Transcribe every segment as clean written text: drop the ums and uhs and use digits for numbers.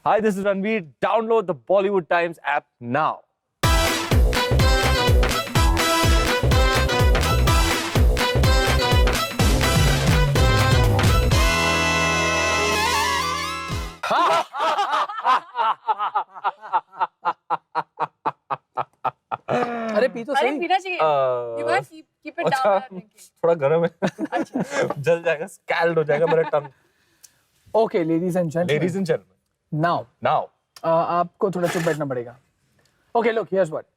Hi, this is Ranveer. Download the Bollywood Times app now. अरे P तो अरे सही. पीना चाहिए. You gotta keep it down अच्छा, without drinking. थोड़ा गर्म है. जल जाएगा, scald हो जाएगा मेरा टंग. Okay, ladies and gentlemen. Ladies and gentlemen, Now, now. आपको थोड़ा चुप बैठना पड़ेगा. Okay, look, here's what.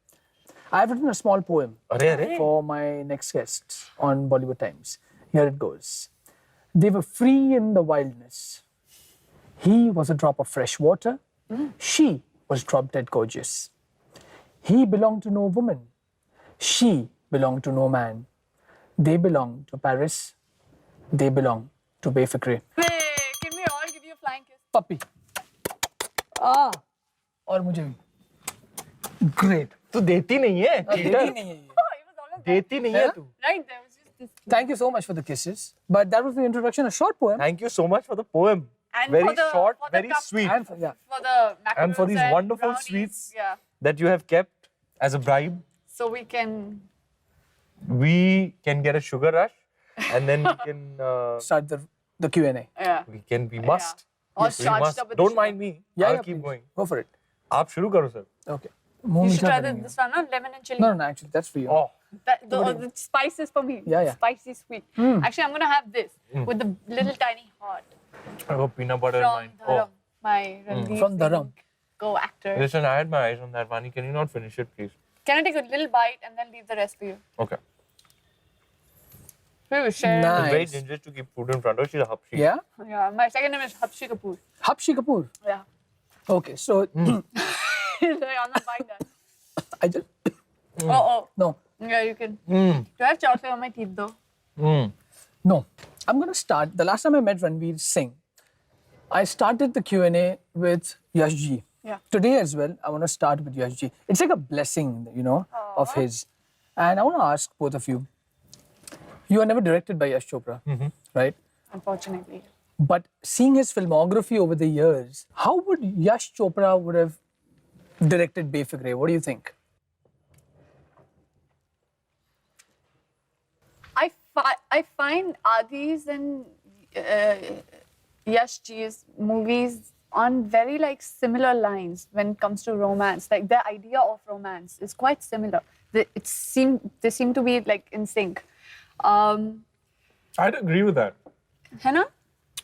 I have written a small poem अरे for my next guest on Bollywood Times. Here it goes. They were free in the wilderness. He was a drop of fresh water. She was drop dead gorgeous. He belonged to no woman. She belonged to no man. They belonged to Paris. They belonged to Befikre. Hey, can we all give you a flying kiss? Puppy. Ah. और मुझे भी. Great. तू देती नहीं है. देती नहीं है ये. Oh, it was almost देती नहीं है तू. right. There was just this. Thank you so much for the kisses. But that was the introduction, a short poem. Thank you so much for the poem. And Very for the, short, for the very cup, sweet. And for, yeah. For the macarons And for these wonderful brownies, sweets. Yeah. That you have kept as a bribe. So we can. We can get a sugar rush, and then we can. Start the Q&A. Yeah. We must. All We charged must. up with Don't sugar. mind me. Yeah, I'll yeah, keep please. going. Go for it. आप शुरू करो sir. Okay. You should try this one, no? Lemon and chili. No, actually, that's for you. Oh. The spice is for me. Yeah, yeah. Spicy sweet. Actually, I'm gonna have this with the little tiny heart I got peanut butter in from mine. Dharam. My Ranveer From Singh Dharam. co-actor. Listen, I had my eyes on that. Vaani, can you not finish it, please? Can I take a little bite and then leave the rest for you? Okay. We will share. Nice. It's very dangerous to keep food in front of her. She's a hapshi. Yeah? Yeah, my second name is Hapshi Kapoor. Hapshi Kapoor. Yeah. Okay, so I'm not buying that. I just. Oh. No. Yeah, you can. Do I have chocolate on my teeth though? No. I'm going to start. The last time I met Ranveer Singh, I started the Q&A with Yash ji. Yeah. Today as well, I want to start with Yash ji. It's like a blessing, of his. And I want to ask both of you. You were never directed by Yash Chopra, right? Unfortunately. But seeing his filmography over the years, how would Yash Chopra would have directed Befikre? What do you think? I find Adi's and Yash Ji's movies on very similar lines when it comes to romance. Like the idea of romance is quite similar. They seem to be in sync. I'd agree with that. है ना?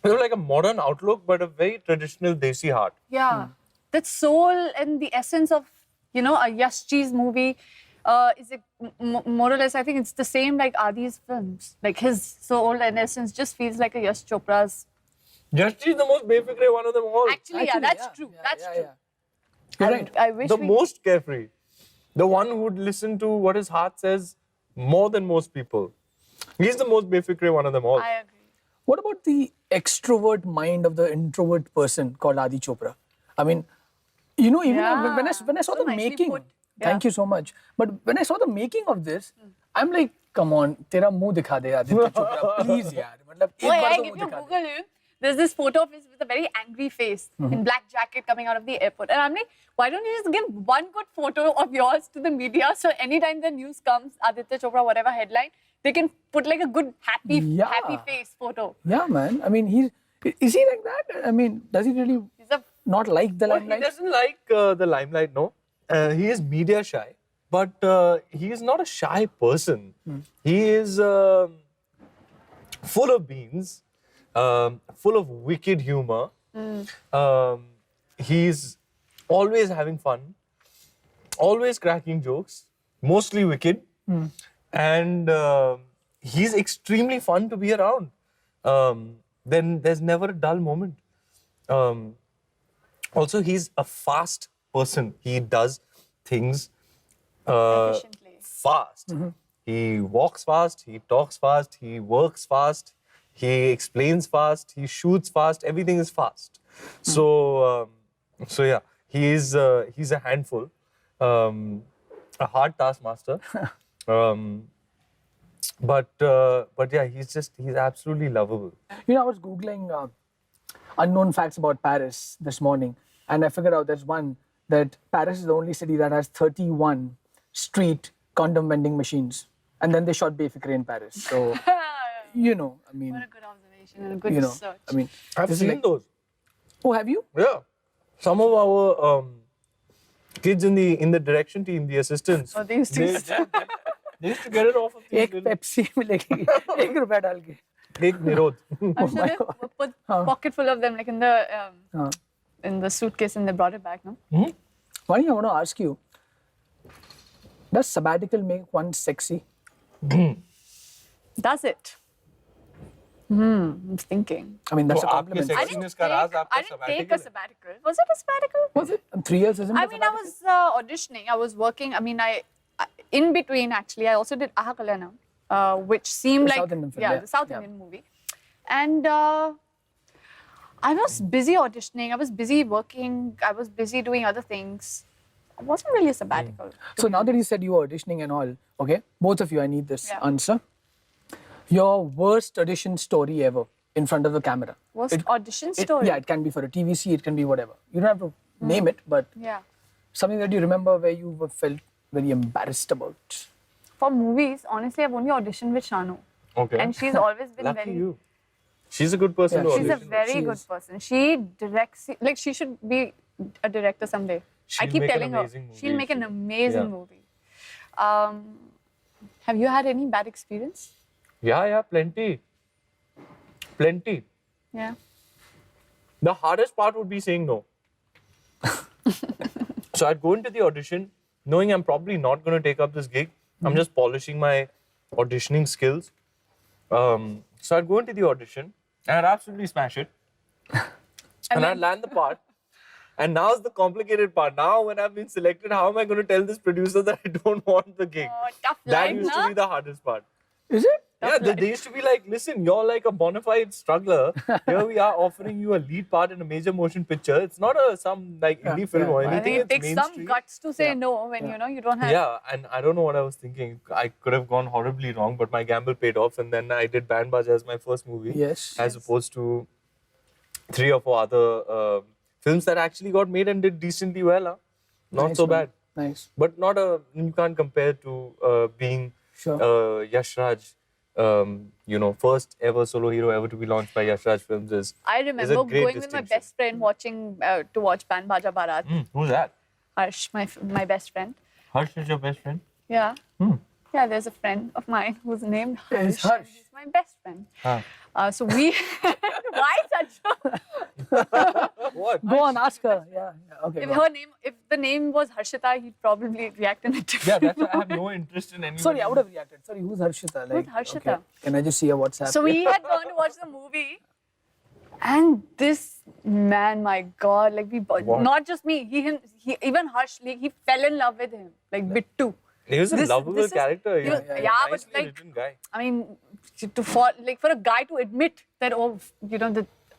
It's like a modern outlook, but a very traditional Desi heart. Yeah. That soul and the essence of, a Yash Ji's movie is more or less, I think it's the same like Adi's films. Like his soul and essence just feels like a Yash Chopra's. Yash is the most Befikre one of them all. Actually, yeah, that's true. That's true. Yeah. You're right. I wish The we... most carefree. The one who would listen to what his heart says more than most people. He's the most Befikre one of them all. I agree. What about the extrovert mind of the introvert person called Adi Chopra? I mean, even Yeah. when I saw So the nicely making, put. thank you so much. But when I saw the making of this, I'm like, come on, tera muh dikha de Aditya Chopra, please, yaar. Matlab, ek Oh, baar yeah, to if muh you dikha de. Google him, there's this photo of his with a very angry face in black jacket coming out of the airport. And I'm like, why don't you just give one good photo of yours to the media so anytime the news comes, Aditya Chopra, whatever headline, they can put a good happy face photo. Yeah, man. I mean, is he like that? I mean, does he really not like the Well, he limelight? doesn't like the limelight, no. He is media shy, but he is not a shy person. He is full of beans, full of wicked humor. He's always having fun, always cracking jokes, mostly wicked. And he's extremely fun to be around. Then there's never a dull moment. Also, he's a fast person. He does things Efficiently. fast. He walks fast, he talks fast, he works fast, he explains fast, he shoots fast, everything is fast. So yeah, he's a handful, a hard taskmaster. But yeah, he's absolutely lovable. I was Googling unknown facts about Paris this morning. and I figured out there's one that Paris is the only city that has 31 street condom vending machines, and then they shot Befikre in Paris. So, you know, I mean, What a good observation and a good you know, search. I mean, I've this is seen like- those. Oh, have you? Yeah. Some of our kids in the direction team, the assistants, Oh, they used to they used to get it off of the एक Pepsi मिलेगी, ₹1 डाल के. Take Nirod. I'm sure they put pocket full of them like हाँ. in the suitcase and they brought it back, no? Vaani, I want to ask you, does sabbatical make one sexy? Does it? I'm thinking. I mean, that's So a आपके compliment. I sexiness didn't का राज take, आपका I didn't take sabbatical a है? sabbatical. Was it a sabbatical? Was it 3 years? Isn't I it mean, I was auditioning. I was working. I mean, I in between actually, I also did Aha Kalyana, which seemed The like South Indian film, the South yeah. Indian movie, and I was busy auditioning. I was busy working. I was busy doing other things. It wasn't really a sabbatical. So now that you said you were auditioning and all, okay, both of you, I need this Yeah. answer. Your worst audition story ever in front of the camera. Worst audition story? Yeah, it can be for a TVC, it can be whatever. You don't have to name it, but Yeah. something that you remember where you felt very embarrassed about. For movies, honestly, I've only auditioned with Shanu, Okay. and she's always been Lucky very. you. She's a good person Yeah, to She's a audition. very She good is. person. She directs, like she should be a director someday. I She'll keep make an telling her, amazing movie she'll if make an she- amazing yeah. movie. Have you had any bad experience? Yeah, plenty. Plenty. Yeah. The hardest part would be saying no. So I'd go into the audition knowing I'm probably not going to take up this gig. I'm just polishing my auditioning skills. So I'd go into the audition and I'd absolutely smash it. And I'd land the part. And now's the complicated part. Now, when I've been selected, how am I going to tell this producer that I don't want the gig? Oh, tough That life, used to nah? be the hardest part. Is it? Yeah, they used to be like, listen, you're like a bona fide struggler. Here we are offering you a lead part in a major motion picture. It's not some like indie film or yeah. anything. I think it It's takes some mainstream. guts to say no when you know you don't have. Yeah, and I don't know what I was thinking. I could have gone horribly wrong, but my gamble paid off. And then I did Band Baja as my first movie. Yes. As opposed to 3 or 4 other films that actually got made and did decently well. Huh? Not Nice so one. bad. Nice. But not you can't compare to being Sure. Yash Raj. First ever solo hero ever to be launched by Yash Raj Films is. I is a remember great going with my distinction. best friend watching to watch Band Baja Barat. Who's that? Harsh, my best friend. Harsh is your best friend? Yeah. Yeah, there's a friend of mine who's named Harsh. Is Harsh? He's my best friend. Huh. So we. Why such a. What? Go on, ask her. Yeah. Okay. If go on. if the name was Harshita, he'd probably react in a Yeah, different that's why I have no interest in any. Sorry, I would have reacted. Sorry, who's Harshita? Like, Harshita? okay. Can I just see her WhatsApp? So we had gone to watch the movie, and this man, my God, like not just me, he even Harsh, like, he fell in love with him, like Bittu. He was a This- lovable this is- character. he was- Yeah, yeah, but nicely like- written guy. I mean, for a guy to admit that,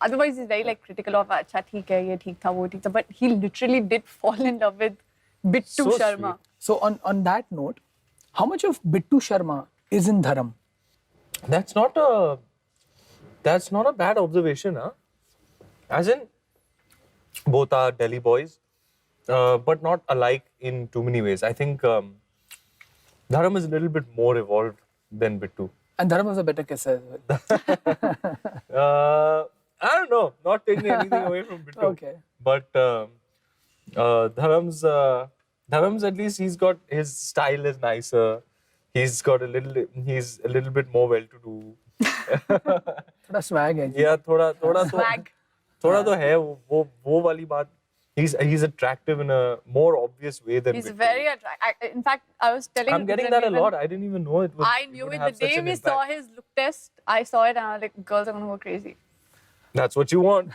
otherwise he's very like critical of, acha, theek hai, ye theek tha, wo theek tha, but he literally did fall in love with Bittu So Sharma. sweet. So on that note, how much of Bittu Sharma is in Dharam? That's not a bad observation, huh? As in, both are Delhi boys, but not alike in too many ways. I think Dharam is a little bit more evolved than Bittu. And Dharam was a better kisser as well. I don't know, not taking anything away from Bittu. Okay. But Dharam's at least he's got his style is nicer. He's a little bit more well-to-do. थोड़ा swag है. Yeah, थोड़ा Swag. तो है वो वाली बात. He's attractive in a more obvious way than He's Bittu. very attractive. In fact, I was telling I'm getting that a lot. I didn't even know it would. I knew would it have the such day an we impact. saw his look test. I saw it and I was like, girls are gonna go crazy. That's what you want.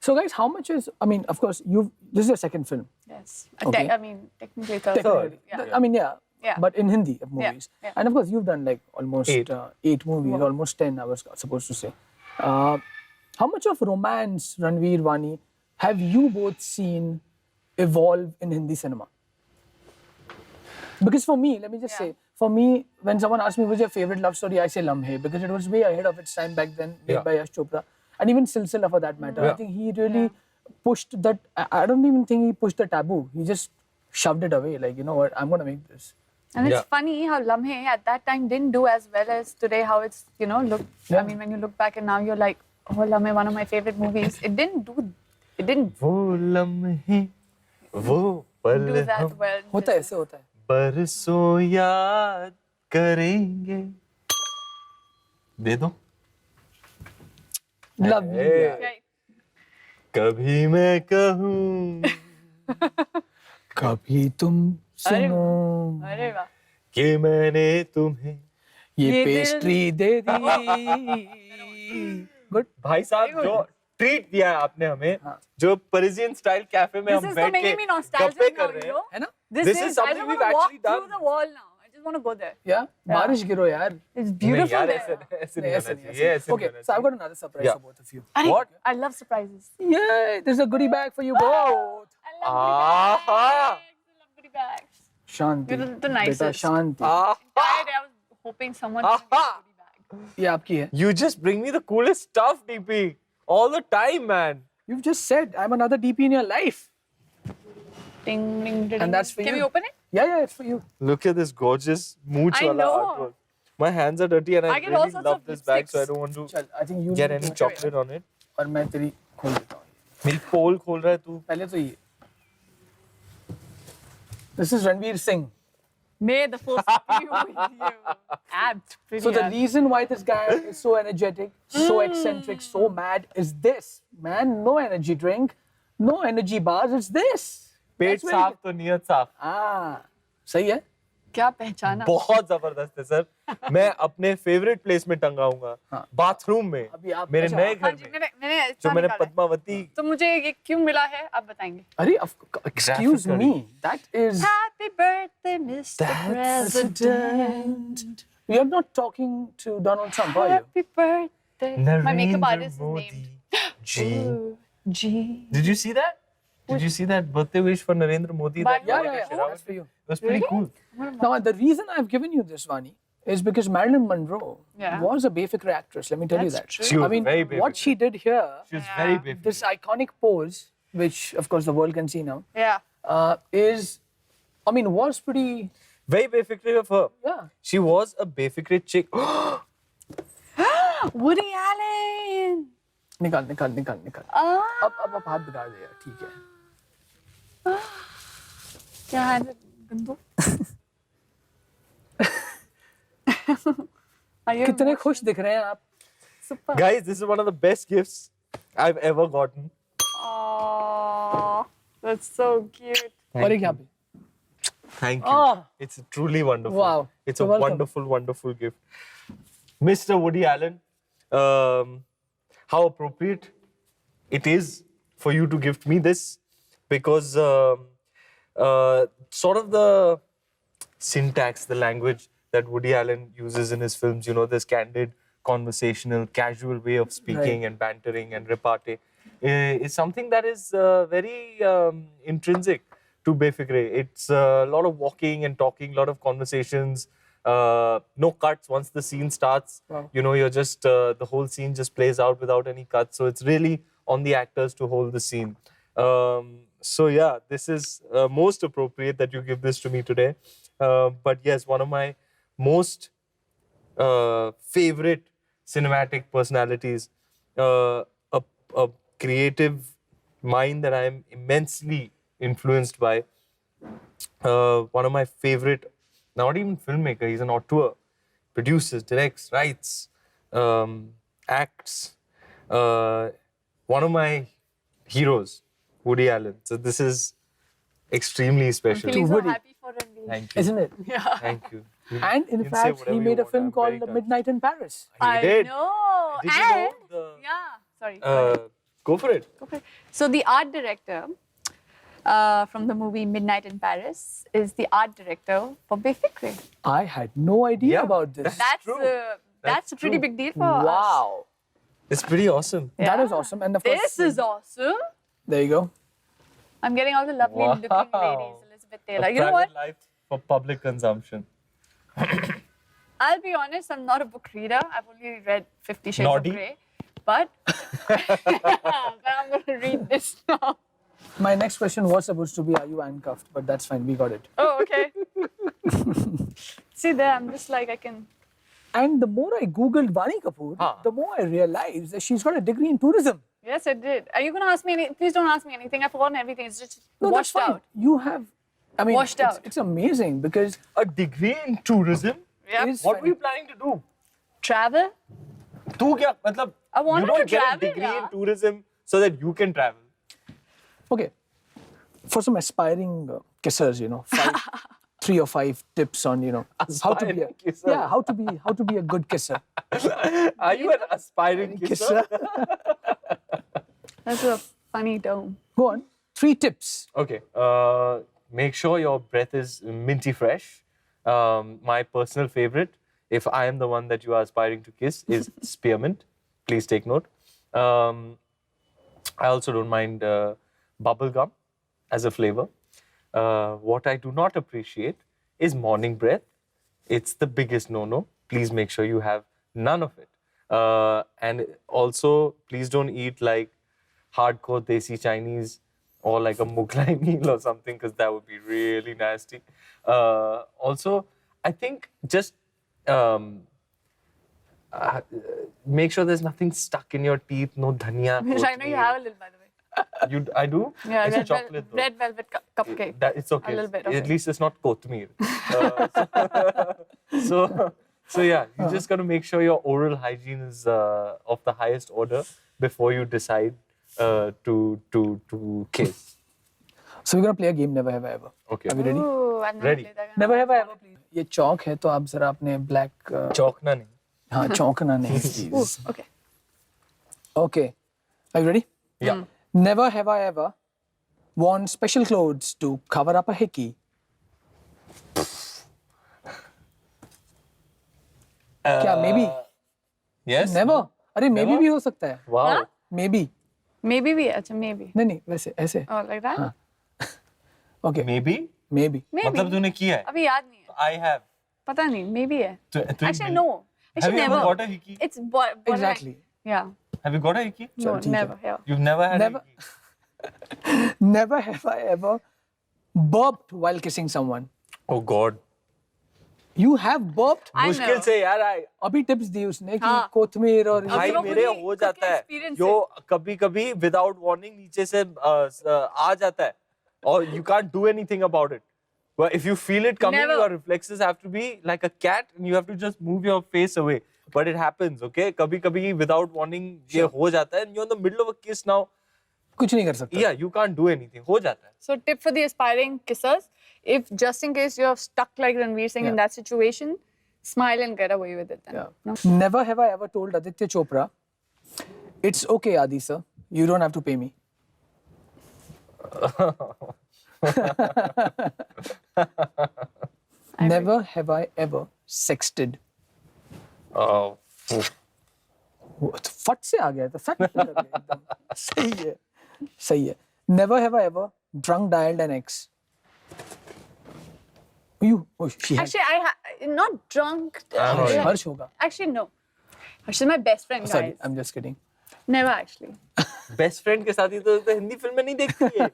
So guys, how much is? I mean, of course, this is your second film. Yes. Okay. I mean, technically third. Technically. Yeah. I mean, yeah. Yeah. But in Hindi of movies. yeah. And of course, you've done like almost 8. 8 movies, Wow. almost 10, I was supposed to say. How much of romance, Ranveer, Vaani, have you both seen evolve in Hindi cinema? Because for me, let me just say, for me, when someone asks me what's your favorite love story, I say Lamhe, because it was way ahead of its time back then, made Yeah. by Yash Chopra. And even Silsila for that matter. I think he really pushed that. I don't even think he pushed the taboo. He just shoved it away. Like, you know what? I'm gonna make this. And it's Yeah. funny how Lamhe at that time didn't do as well as today, how it's, look. Yeah. I mean, when you look back and now you're like, oh, Lamhe, one of my favorite movies. It didn't वो लम्हे, वो पल do that हम well. होता है, ऐसे होता है. बरसों याद करेंगे. दे दो. Lovely. Hey. Right. कभी मैं कहूँ कभी तुम सुनो अरे वाह. कि मैंने तुम्हें. ये ये पेस्ट्री दे दी. Good. भाई साहब जो ट्रीट दिया है आपने हमें, जो परिजियन स्टाइल कैफे में This हम is बैठ के making me गप्पे nostalgic कर now, रहे you हैं. know? है ना? This is I something just we've want to walk actually done. through the wall now. I just want to go there. Yeah. बारिश गिरो यार. It's नहीं beautiful यार, there. ऐसे नहीं, नहीं ऐसे होना नहीं, चाहिए, ऐसे ऐसे नहीं. नहीं Okay, होना so I've चाहिए. got another surprise Yeah. for both of you. Arey, What? I love surprises. Yeah, there's a goodie bag for you both. I love goodie Aha. bags. I love goodie bags. Shanti. You're the nicest. बेटा शांति. Entire day I was hoping someone would give me a goodie bag. ये आपकी है. You just bring me the coolest stuff, DP. All the time, man. You've just said I'm another DP in your life. Ding, ding, ding. And that's for Can you. we open it? Yeah, it's for you. Look at this gorgeous mooch I wala know. artwork. My hands are dirty and I I get all really sorts love of this bag, so I lipsticks. don't want to चल, I think you get need any to- chocolate on it. और मैं तेरी खोल देता हूँ. मेरी पोल खोल रहा है तू. पहले तो ये. This is Ranveer Singh. May the force be with you. Apt. Pretty So the apt. reason why this guy is so energetic, so eccentric, so mad is this. Man, no energy drink, no energy bars, it's this. Pet That's very साफ good. तो नियत साफ. सही है? क्या पहचाना? बहुत जबरदस्त है सर. मैं अपने फेवरेट प्लेस में टंगाऊंगा. बाथरूम में. अभी आप- मेरे अच्छा, नए हाँ घर जी, में. मैंने जो इतना मैंने निकाला है। पद्मावती. तो मुझे ये क्यों मिला है आप बताएंगे. अरे, excuse Graphically. me, that is Happy birthday, Mr. President. You're not talking to Donald Trump, are you? Happy birthday. My makeup Narendra artist is Modi named. Ji. Ooh, G. Did you see that? Did you see that birthday wish for Narendra Modi? By that who? Yeah, Monica yeah, Sherawat that's for you. It was pretty cool. Now, the reason I've given you this, Vaani, is because Marilyn Monroe Yeah. was a Befikre actress. Let me tell you That's that. true. She was I mean, very what Befikre. she did here, She was Yeah. very big. this iconic pose, which of course the world can see now, Yeah. was pretty, Very Befikre of her. yeah. She was a Befikre chick. Woody Allen. निकाल. Ah. अब हाथ बिगाड़ दिया, ठीक है. क्या है गंदू? कितने खुश दिख रहे हैं आप. Super. Guys, this is one of the best gifts I've ever gotten. Aww, that's so cute. और ये क्या पे? Thank you. Ah. It's truly wonderful. Wow. It's a You're welcome. wonderful, wonderful gift. Mr. Woody Allen, how appropriate it is for you to gift me this because sort of the syntax, the language that Woody Allen uses in his films, this candid, conversational, casual way of speaking Right. and bantering and repartee is something that is very intrinsic to Befikre. It's a lot of walking and talking, a lot of conversations, no cuts once the scene starts. Wow. You're just, the whole scene just plays out without any cuts. So it's really on the actors to hold the scene. So yeah, this is most appropriate that you give this to me today. But yes, one of my most favorite cinematic personalities, a creative mind that I am immensely influenced by. One of my favorite, not even filmmaker, he's an auteur, produces, directs, writes, acts. One of my heroes, Woody Allen. So this is extremely I'm special. feeling so Woody. happy for Ranveer. Thank you. Isn't it? Yeah. Thank you. And in You can say fact, whatever he you made a want. film I'm called very touched. Midnight in Paris. He I did. know. Did you and know the- yeah, sorry. Go for it. Okay. So the art director from the movie Midnight in Paris is the art director for Befikre. I had no idea Yeah. about this. That's true. that's That's a pretty true. big deal for us. Wow. It's pretty awesome. That Yeah. is awesome. And of course, This is awesome. there you go. I'm getting all the lovely Wow. looking ladies, Elizabeth Taylor. A You know what? private life for public consumption. I'll be honest, I'm not a book reader. I've only read 50 Shades Naughty. of Grey. but I'm going to read this now. My next question was supposed to be, are you handcuffed? But that's fine, we got it. Oh, okay. See there, I'm just like, I can... And the more I Googled Vaani Kapoor, the more I realized that she's got a degree in tourism. Yes, I did. Are you going to ask me anything? Please don't ask me anything. I've forgotten everything. It's just No, that's washed fine. out. You have, I mean, Washed out. it's amazing because A degree in tourism? Yep. is What were you planning to do? Travel? तू क्या मतलब? I wanted You don't to get travel, a degree yeah. in tourism so that you can travel. Okay, for some aspiring kissers, you know, 3 or 5 tips on, you know, how to be Aspiring kisser. how to be a good kisser. Are you an aspiring kisser? That's a funny term. Go on, 3 tips. Okay. Make sure your breath is minty fresh. My personal favorite, if I am the one that you are aspiring to kiss, is spearmint. Please take note. I also don't mind bubble gum as a flavor. What I do not appreciate is morning breath. It's the biggest no-no. Please make sure you have none of it. And also, please don't eat like hardcore Desi Chinese or like a Mughlai meal or something, because that would be really nasty. Also, I think just make sure there's nothing stuck in your teeth, no dhania. Which I know you have a little, by the way. I do? Yeah, it's a chocolate though. red velvet cupcake. It's okay. A little bit. At Okay. least it's not kotmir. So yeah, you just got to make sure your oral hygiene is of the highest order before you decide to kiss. So we're gonna play a game, Never Have I Ever. Okay. Are we ready? Ooh, I'm Ready. Play that. Never Have I Ever, please. ये chalk है तो आप जरा अपने black Chokna nahi. हाँ चौंकना नहीं please. Okay. Okay, are you ready? Yeah. Never have I ever worn special clothes to cover up a hickey. क्या maybe? Yes. Never. अरे maybe Never? भी हो सकता है. Wow. Huh? Maybe. Maybe we, acha, maybe. नहीं वैसे ऐसे. Oh, like that? Okay. Maybe. Maybe. Maybe. मतलब तूने किया है? अभी याद नहीं है. I have. पता नहीं, maybe है. Actually, no. no. Have Actually, you ever never. got a hickey? It's borderline. Exactly. Yeah. Have you got a hickey? No, ठीक है. never. Yeah. You've never had Never. a hickey? Never have I ever burped while kissing someone. Oh God. You have burped? I मुश्किल know. से यार अभी tips दी उसने कि हाँ. कोथमीर और भाई लोगों मेरे की हो खुद जाता के है experience जो कभी-कभी without warning नीचे से आ जाता है और you can't do anything about it. But if you feel it coming, Never. your reflexes have to be like a cat and you have to just move your face away. But it happens, okay? कभी-कभी without warning ये हो जाता है and you're in the middle of a kiss now. कुछ नहीं कर सकता. Yeah, you can't do anything. हो जाता है. So, tip for the aspiring kissers: if just in case you're stuck like Ranveer Singh in Yeah. that situation, smile and get away with it. Then. Yeah. No? Never have I ever told Aditya Chopra, "It's okay, Adi sir. You don't have to pay me." Never have I ever sexted. Oh. फट से आ गया था. फट से लग गया एकदम. सही है. सही है. Never have I ever drunk dialed an ex. You? Oh, she has. Actually, not drunk. Harsh. Harsh होगा. Actually, no. Harsh is my best friend, Sorry, guys. I'm just kidding. Never actually. Best friend के साथ ही तो हिंदी फिल्में नहीं देखती है.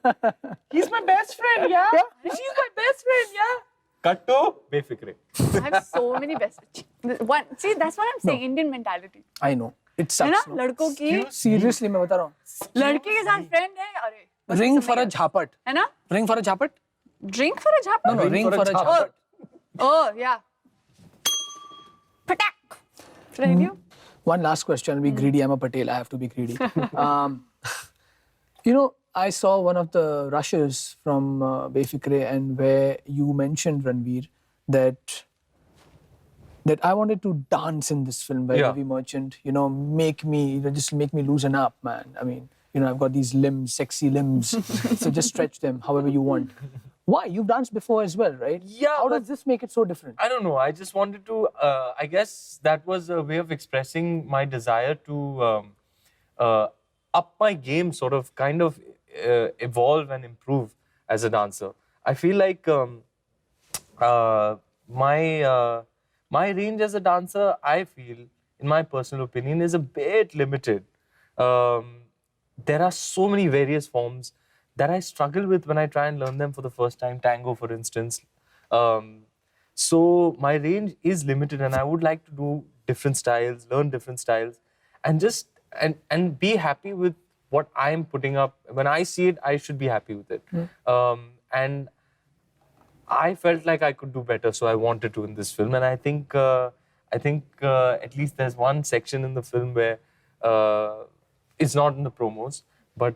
He's my best friend, yeah. She's my best friend, yeah. Cut to Befikre. I have so many best friends. One, see, that's what I'm saying. Indian mentality. I know. It है ना? sucks. No? लड़कों की Seriously, मैं बता रहा हूँ. लड़के के साथ friend है. अरे. बस Ring something for a else. झापट. है ना? Ring for a झापट? Drink for a jhap? No, ring for a झापट. Oh, yeah. Patak. Should I hit you? One last question. I'll be greedy. I'm a Patel. I have to be greedy. You know, I saw one of the rushes from Befikre, and where you mentioned, Ranveer, that I wanted to dance in this film by Yeah. Ravi Merchant. You know, just make me loosen up, man. I mean, you know, I've got these limbs, sexy limbs. So just stretch them however you want. Why? You've danced before as well, right? Yeah, How but- does this make it so different? I don't know. I just wanted to. I guess that was a way of expressing my desire to up my game, sort of, kind of evolve and improve as a dancer. I feel like my range as a dancer, I feel, in my personal opinion, is a bit limited. There are so many various forms that I struggle with when I try and learn them for the first time. Tango, for instance. So my range is limited, and I would like to do different styles, learn different styles, and just and be happy with what I'm putting up. When I see it, I should be happy with it. And I felt like I could do better, so I wanted to in this film. And I think at least there's one section in the film where it's not in the promos, but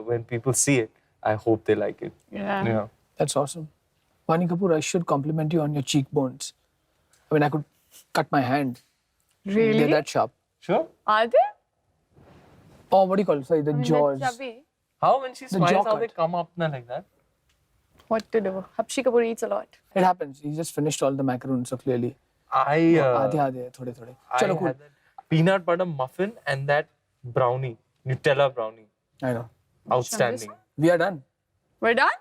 when people see it, I hope they like it. Yeah. That's awesome. Vaani Kapoor, I should compliment you on your cheekbones. I mean, I could cut my hand. Really? They're that sharp. Sure. Are they? Oh, what do you call it? Sorry, the I mean, jaws. that's chubby. How when she smiles, jaw how they cut. come up na like that? What to do? Hapshi Kapoor eats a lot. It happens. He just finished all the macaroons, so clearly. आधे थोड़े थोड़े. I चलो cool. had that peanut butter muffin and that brownie, Nutella brownie. I know. Outstanding. We are done. We're done?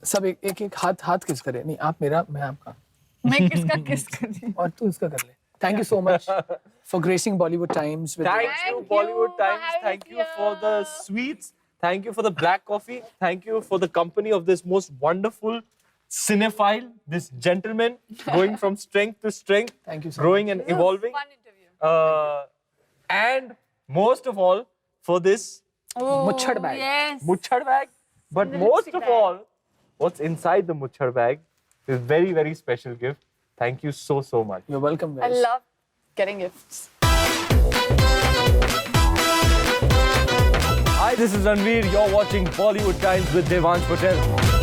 सब एक हाथ किस करे नहीं आप मेरा मैं आपका मैं किसका kiss कर रही हूँ? और तू इसका कर ले. Thank you so much for gracing Bollywood Times with Thank you, Thank Bollywood you for Times. having Thank us you for the here. sweets. Thank you for the black coffee. Thank you for the company of this most wonderful cinephile, this gentleman going from strength to strength, Thank you so growing and This was a evolving. Fun interview. And most of all, for this Oh, Muchhad bag. Yes. muchhad bag. But The most lipstick of bag. all, what's inside the muchhad bag is very, very special gift. Thank you so, so much. You're welcome, I guys. love getting gifts. Hi, this is Ranveer. You're watching Bollywood Times with Devansh Patel.